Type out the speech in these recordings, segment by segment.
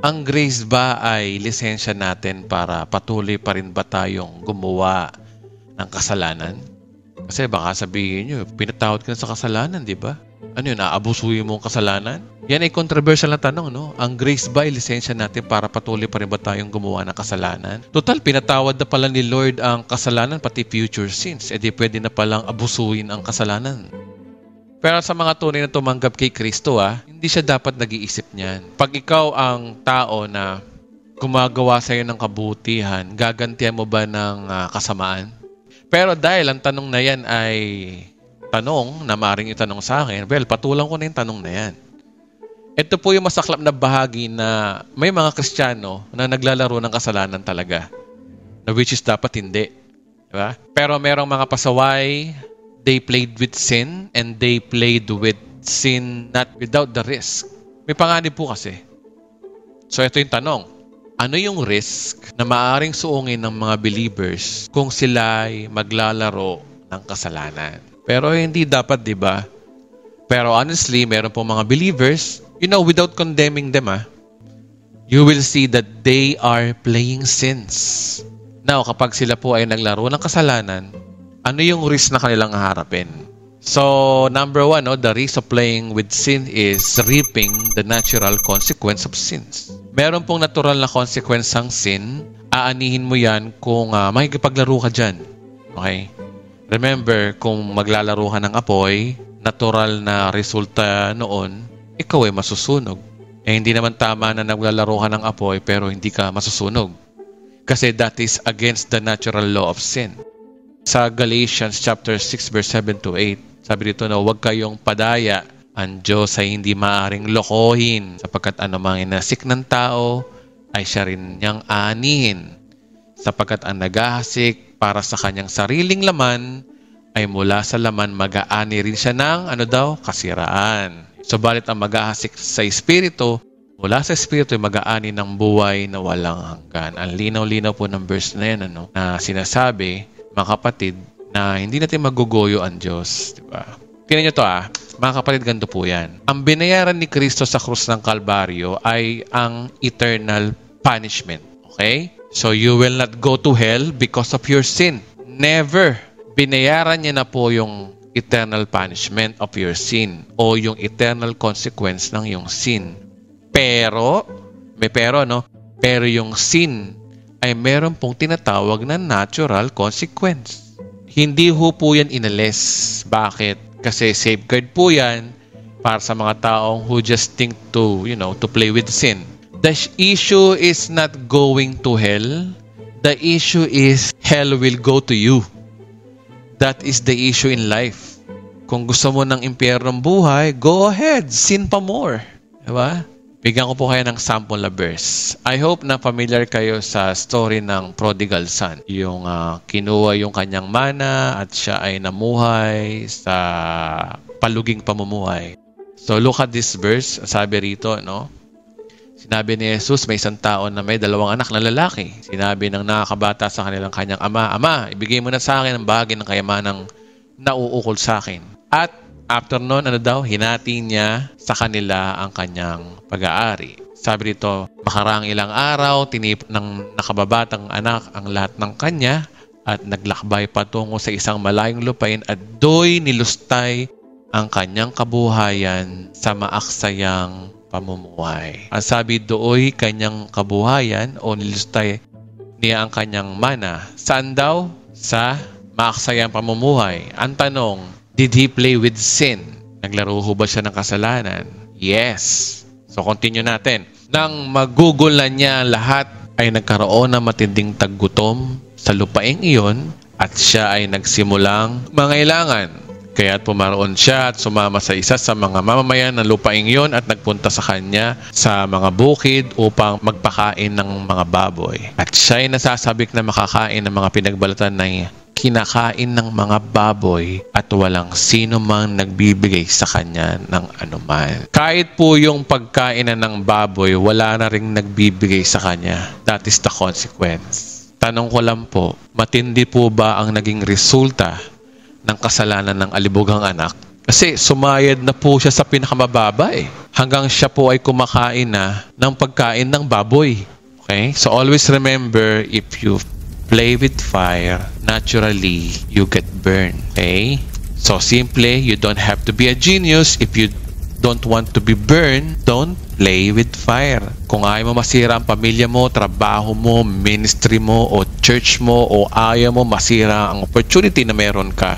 Ang grace ba ay lisensya natin para patuloy pa rin ba tayong gumawa ng kasalanan? Kasi baka sabihin nyo, pinatawad ka na sa kasalanan, di ba? Ano yun, aabusuhin mo ang kasalanan? Yan ay controversial na tanong, no? Ang grace ba ay lisensya natin para patuloy pa rin ba tayong gumawa ng kasalanan? Total, pinatawad na pala ni Lord ang kasalanan, pati future sins. E di pwede na palang abusuhin ang kasalanan. Pero sa mga tunay na tumanggap kay Kristo, hindi siya dapat nag-iisip niyan. Pag ikaw ang tao na gumagawa sa'yo ng kabutihan, gagantihan mo ba ng kasamaan? Pero dahil ang tanong na yan ay tanong na maaaring itanong sa akin, well, patulang ko na yung tanong na yan. Ito po yung masaklap na bahagi na may mga Kristiyano na naglalaro ng kasalanan talaga. Na which is dapat hindi. Diba? Pero merong mga pasaway, they played with sin and they played with sin not without the risk. May panganib po kasi. So ito yung tanong. Ano yung risk na maaaring suungin ng mga believers kung sila ay maglalaro ng kasalanan? Pero hindi dapat, di ba? Pero honestly, meron po mga believers, without condemning them, you will see that they are playing sins. Now, kapag sila po ay naglaro ng kasalanan, ano yung risk na kanilang haharapin? So, number one, the risk of playing with sin is reaping the natural consequence of sins. Meron pong natural na consequence ng sin, aanihin mo yan kung makikipaglaro ka dyan. Okay? Remember, kung maglalaro ka ng apoy, natural na resulta noon, ikaw ay masusunog. Hindi naman tama na naglalaro ka ng apoy pero hindi ka masusunog. Kasi that is against the natural law of sin. Sa Galatians chapter 6 verse 7 to 8, sabi dito na huwag kayong padaya. Ang Diyos ay hindi maaaring lokohin sapagkat anumang inasik ng tao ay siya rin niyang aanihin. Sapagkat ang naghahasik para sa kanyang sariling laman ay mula sa laman mag-aani rin siya ng kasiraan. Subalit ang maghahasik sa Espiritu, mula sa Espiritu ay mag-aani ng buhay na walang hanggan. Ang linaw-linaw po ng verse na yan, na sinasabi, mga kapatid, na hindi natin magugoyo ang Diyos. Diba? Tingnan nyo to mga kapatid, ganito po yan. Ang binayaran ni Kristo sa krus ng Kalbaryo ay ang eternal punishment. Okay? So you will not go to hell because of your sin. Never. Binayaran niya na po yung eternal punishment of your sin o yung eternal consequence ng yung sin. Pero, may pero, pero yung sin ay meron pong tinatawag na natural consequence. Hindi ho po yan inalis. Bakit? Kasi safeguard po yan para sa mga taong who just think to play with sin. The issue is not going to hell. The issue is hell will go to you. That is the issue in life. Kung gusto mo ng impyernong buhay, go ahead, sin pa more. Diba? Bigyan ko po kayo ng sample na verse. I hope na familiar kayo sa story ng prodigal son. Yung kinuha yung kanyang mana at siya ay namuhay sa paluging pamumuhay. So look at this verse. Sabi rito, sinabi ni Jesus, may isang tao na may 2 anak na lalaki. Sinabi ng nakakabata sa kanyang ama, Ama, ibigay mo na sa akin ang bahagi ng kayamanang nauukol sa akin. At after noon, hinati niya sa kanila ang kanyang pag-aari. Sabi dito, makarang ilang araw, tinipon ng nakababatang anak ang lahat ng kanya at naglakbay patungo sa isang malayong lupain at do'y nilustay ang kanyang kabuhayan sa maaksayang pamumuhay. Ang sabi do'y kanyang kabuhayan o nilustay niya ang kanyang mana. Saan daw? Sa maaksayang pamumuhay. Ang tanong, did he play with sin? Naglaro ho ba siya ng kasalanan? Yes. So continue natin. Nang magugulan niya lahat, ay nagkaroon ng matinding taggutom sa lupaing iyon at siya ay nagsimulang mangailangan. Kaya't pumaroon siya at sumama sa isa sa mga mamamayan ng lupaing iyon at nagpunta sa kanya sa mga bukid upang magpakain ng mga baboy. At siya ay nasasabik na makakain ng mga pinagbalatan na kinakain ng mga baboy at walang sino mang nagbibigay sa kanya ng anuman. Kahit po yung pagkainan ng baboy, wala na ring nagbibigay sa kanya. That is the consequence. Tanong ko lang po, matindi po ba ang naging resulta ng kasalanan ng alibugang anak? Kasi sumayad na po siya sa pinakamababa . hanggang siya po ay kumakain na ng pagkain ng baboy. Okay? So always remember, if you play with fire, naturally, you get burned. Okay? So simple, you don't have to be a genius. If you don't want to be burned, don't play with fire. Kung ayaw mo masira ang pamilya mo, trabaho mo, ministry mo, o church mo, o ayaw mo masira ang opportunity na meron ka,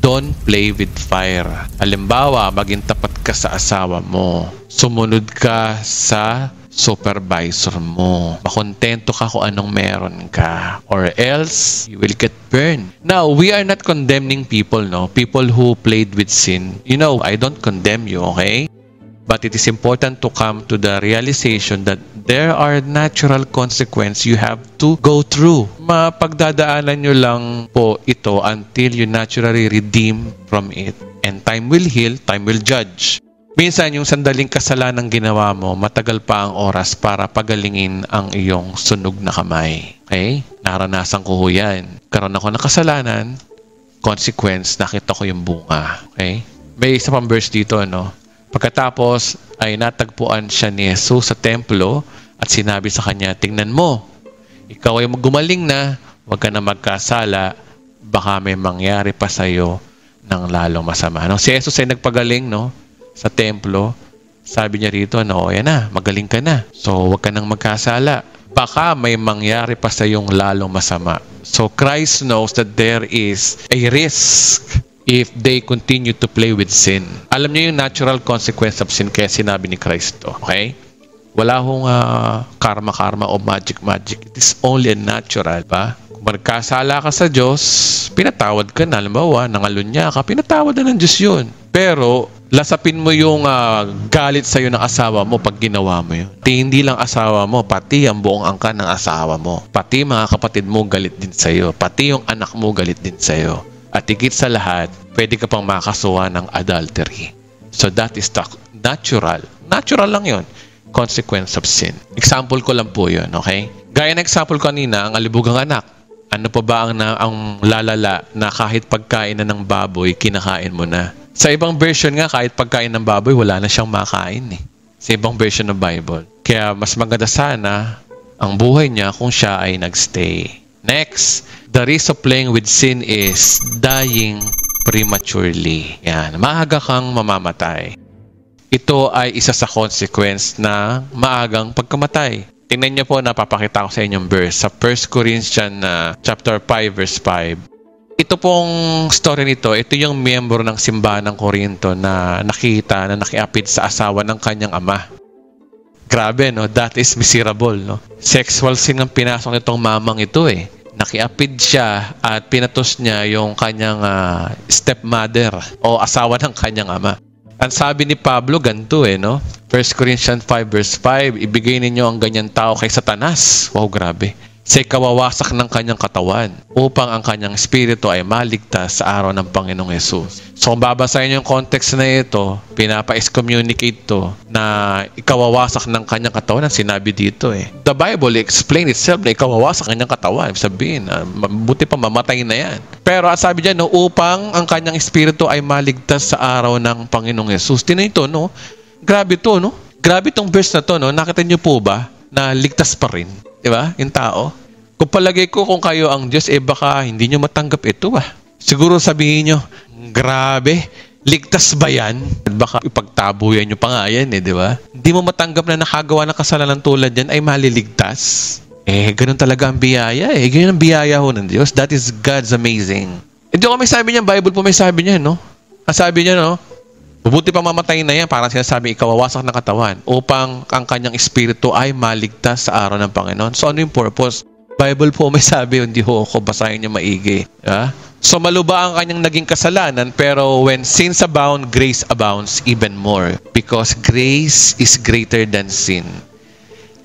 don't play with fire. Halimbawa, maging tapat ka sa asawa mo. Sumunod ka sa supervisor mo. Makontento ka kung anong meron ka. Or else, you will get burned. Now, we are not condemning people, no? People who played with sin. You know, I don't condemn you, okay? But it is important to come to the realization that there are natural consequences you have to go through. Mapagdadaanan nyo lang po ito until you naturally redeem from it. And time will heal, time will judge. Minsan, yung sandaling kasalanan ginawa mo, matagal pa ang oras para pagalingin ang iyong sunog na kamay. Okay? Naranasan ko ho yan. Karoon ako ng kasalanan, consequence, nakita ko yung bunga. Okay? May isa pang verse dito, no? Pagkatapos ay natagpuan siya ni Jesus sa templo at sinabi sa kanya, tingnan mo, ikaw ay gumaling na, huwag ka na magkasala, baka may mangyari pa sa iyo ng lalong masama. No? Si Jesus ay nagpagaling, no? Sa templo, sabi niya rito, no, yan na, magaling ka na. So, huwag ka nang magkasala. Baka may mangyari pa sa iyong lalong masama. So, Christ knows that there is a risk if they continue to play with sin. Alam niyo yung natural consequence of sin, kaya sinabi ni Christ to. Okay? Wala hong karma-karma o magic-magic. It is only a natural, ba? Kung magkasala ka sa Diyos, pinatawad ka na. Halimbawa, nangalunya ka, pinatawad na ng Diyos yun. Pero, lasapin mo yung galit sa'yo ng asawa mo pag ginawa mo yun. Hindi lang asawa mo, pati ang buong angkan ng asawa mo. Pati mga kapatid mo galit din sa'yo. Pati yung anak mo galit din sa'yo. At higit sa lahat, pwede ka pang makasuha ng adultery. So that is natural. Natural lang yun. Consequence of sin. Example ko lang po yun, okay? Gaya ng example kanina, ang alibugang anak. Ano pa ba ang lalala na kahit pagkain na ng baboy, kinakain mo na? Sa ibang version nga, kahit pagkain ng baboy, wala na siyang makain eh. Sa ibang version ng Bible. Kaya mas maganda sana ang buhay niya kung siya ay nagstay. Next, the risk of playing with sin is dying prematurely. Yan, maaga kang mamamatay. Ito ay isa sa consequence na maagang pagkamatay. Tingnan niyo po, napapakita ko sa inyong verse. Sa 1 Corinthians chapter 5 verse 5. Ito pong story nito, ito yung miyembro ng simbahan ng Corinto na nakita na nakiapid sa asawa ng kanyang ama. Grabe, no? That is miserable, no? Sexual sin ang pinasok nitong mamang ito eh. Nakiapid siya at pinatos niya yung kanyang stepmother o asawa ng kanyang ama. Ang sabi ni Pablo, ganito eh, no? 1 Corinthians 5 verse 5, ibigay ninyo ang ganyan tao kay Satanas. Wow, grabe. Sa kawawasak ng kanyang katawan upang ang kanyang espiritu ay maligtas sa araw ng Panginoong Yesus. So kung babasahin yung context na ito, pinapa-excommunicate to na ikawawasak ng kanyang katawan ang sinabi dito eh. The Bible explain itself na ikawawasak ng kanyang katawan. Sabihin, buti pa mamatay na yan. Pero at sabi dyan, no, upang ang kanyang espiritu ay maligtas sa araw ng Panginoong Yesus. Tingnan ito, no? Grabe to, no? Grabe tong verse na to, no? Nakita niyo po ba na ligtas pa rin? Diba? Yung tao. Kung palagay ko kung kayo ang Diyos, baka hindi nyo matanggap ito Siguro sabihin nyo, grabe, ligtas ba yan? Baka ipagtabuyan nyo pa nga yan di ba? Hindi mo matanggap na nakagawa ng kasalanan tulad yan ay maliligtas. Ganun talaga ang biyaya Ganun ang biyaya ho ng Diyos. That is God's amazing. Hindi ko may sabi niya, Bible po may sabi niya, no? Ang sabi niya, no? Bubuti pa mamatay na yan, parang sinasabi, ikawawasak ng katawan upang ang kanyang espiritu ay maligtas sa araw ng Panginoon. So ano yung purpose? Bible po may sabi, hindi ho ako basahin niyo maigi. So maluba ang kanyang naging kasalanan, pero when sins abound, grace abounds even more. Because grace is greater than sin.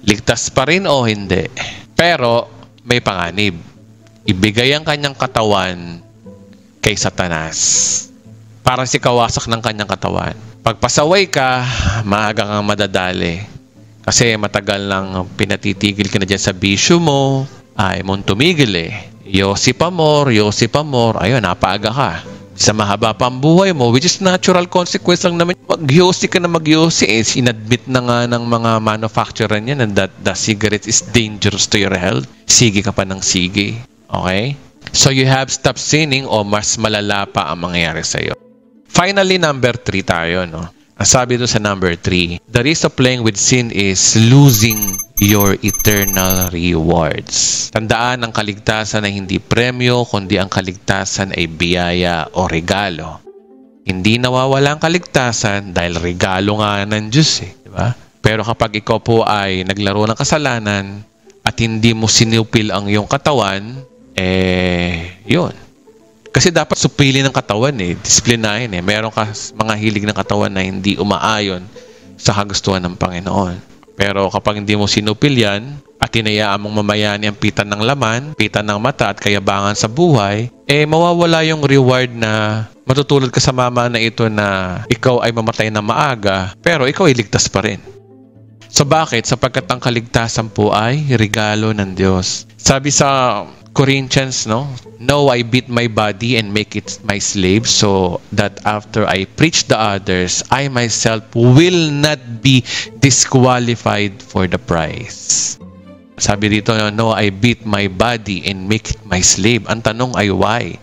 Ligtas pa rin o hindi? Pero may panganib. Ibigay ang kanyang katawan kay Satanas. Para si kawasak ng kanyang katawan. Pagpasaway ka, maaga kang madadali. Kasi matagal lang pinatitigil ka na dyan sa bisyo mo, ay mong tumigil Yosi pa more, ayun, napaaga ka. Sa mahaba pa ang buhay mo, which is natural consequence lang naman. Mag-yosi ka na mag-yosi. Sinadmit na nga ng mga manufacturer niya na that the cigarette is dangerous to your health. Sige ka pa ng sige. Okay? So you have stopped sinning o mas malala pa ang mangyayari sa'yo. Finally, number 3 tayo, no? Ang sabi doon sa number 3, the risk of playing with sin is losing your eternal rewards. Tandaan, ang kaligtasan ay hindi premyo, kundi ang kaligtasan ay biyaya o regalo. Hindi nawawala ang kaligtasan dahil regalo nga ng Diyos, di ba? Pero kapag ikaw po ay naglaro ng kasalanan at hindi mo sinupil ang iyong katawan, yun. Kasi dapat supili ng katawan disiplinahin Meron ka mga hilig ng katawan na hindi umaayon sa kagustuhan ng Panginoon. Pero kapag hindi mo sinupil yan at hinayaan mong mamayani ang pitan ng laman, pitan ng mata at kayabangan sa buhay, mawawala yung reward na matutulad ka sa mama na ito na ikaw ay mamatay na maaga, pero ikaw ay ligtas pa rin. So bakit? Sapagkat ang kaligtasan po ay regalo ng Diyos. Sabi sa Corinthians, no, I beat my body and make it my slave so that after I preach the others, I myself will not be disqualified for the prize. Sabi dito, no, I beat my body and make it my slave. Ang tanong ay why?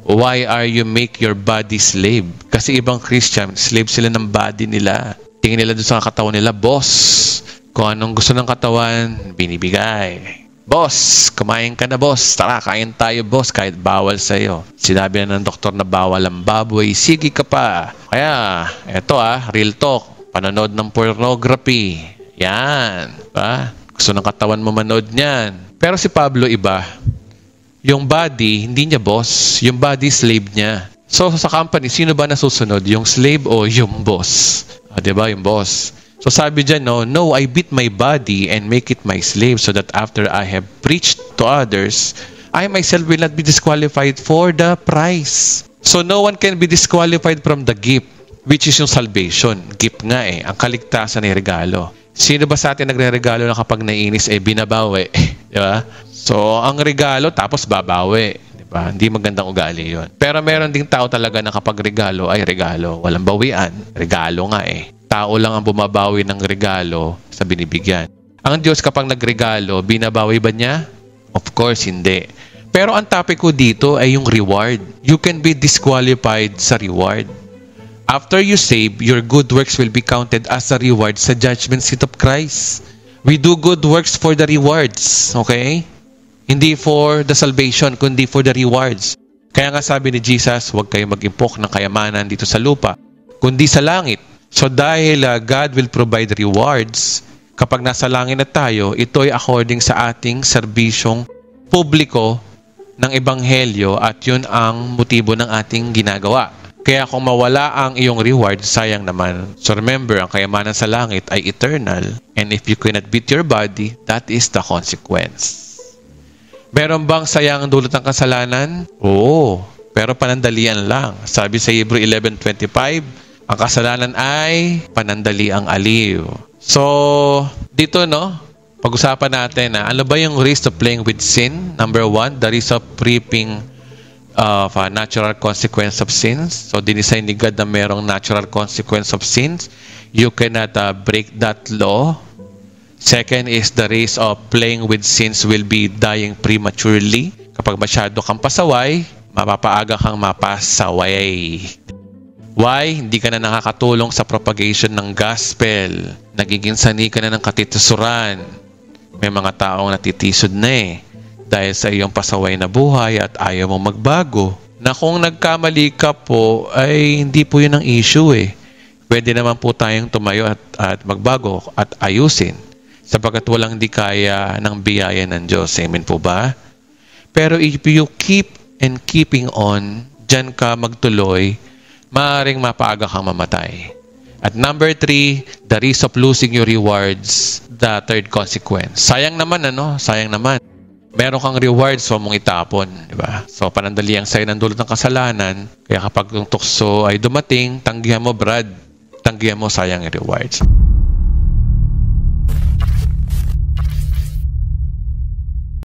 Why are you make your body slave? Kasi ibang Christian, slave sila ng body nila. Tingin nila doon sa katawan nila, boss. Kung anong gusto ng katawan, binibigay. Boss, kumain ka na boss. Tara, kain tayo boss kahit bawal sa'yo. Sinabi na ng doktor na bawal ang baboy. Sige ka pa. Kaya, eto real talk. Panonood ng pornography. Yan. Ba? Gusto ng katawan mo manood niyan. Pero si Pablo iba. Yung body, hindi niya boss. Yung body, slave niya. So, sa company, sino ba nasusunod? Yung slave o yung boss? Diba? Yung boss. So sabi dyan, no, I beat my body and make it my slave so that after I have preached to others, I myself will not be disqualified for the prize. So no one can be disqualified from the gift, which is yung salvation. Gift nga ang kaligtasan ay regalo. Sino ba sa atin nagre-regalo na kapag nainis binabawi? Di ba? So ang regalo tapos babawi. Di ba? Hindi magandang ugali yun. Pero meron ding tao talaga na kapag regalo ay regalo. Walang bawian. Regalo nga Tao lang ang bumabawi ng regalo sa binibigyan. Ang Diyos kapag nagregalo, binabawi ba niya? Of course, hindi. Pero ang topic ko dito ay yung reward. You can be disqualified sa reward. After you save, your good works will be counted as a reward sa judgment seat of Christ. We do good works for the rewards. Okay? Hindi for the salvation, kundi for the rewards. Kaya nga sabi ni Jesus, huwag kayo mag-impok ng kayamanan dito sa lupa, kundi sa langit. So dahil God will provide rewards, kapag nasa langit na tayo, ito ay according sa ating serbisyong publiko ng Ebanghelyo at yun ang motibo ng ating ginagawa. Kaya kung mawala ang iyong reward, sayang naman. So remember, ang kayamanan sa langit ay eternal. And if you cannot beat your body, that is the consequence. Meron bang sayang ang dulot ng kasalanan? Oo, pero panandalian lang. Sabi sa Hebrew 11:25, ang kasalanan ay panandali ang aliw. So, dito pag-usapan natin ano ba yung risk of playing with sin? Number 1, the risk of reaping a natural consequence of sins. So, dinisign ni God na merong natural consequence of sins. You cannot break that law. Second is the risk of playing with sins will be dying prematurely. Kapag masyado kang pasaway, mapapaaga kang mapasaway. Why? Hindi ka na nakakatulong sa propagation ng gospel. Nagiging sanhi ka na ng katitisuran. May mga taong natitisod na dahil sa iyong pasaway na buhay at ayaw mong magbago. Na kung nagkamali ka po, ay hindi po yun ang issue Pwede naman po tayong tumayo at magbago at ayusin. Sapagkat walang di kaya ng biyaya ng Diyos. Amen po ba? Pero if you keep and keeping on, dyan ka magtuloy, maaaring mapaaga kang mamatay. At number 3, the risk of losing your rewards, the third consequence. Sayang naman, Sayang naman. Meron kang rewards, so mong itapon, di ba? So, panandali ang sayo ng dulot ng kasalanan. Kaya kapag yung tukso ay dumating, tanggihan mo, Brad. Tanggihan mo, sayang yung rewards.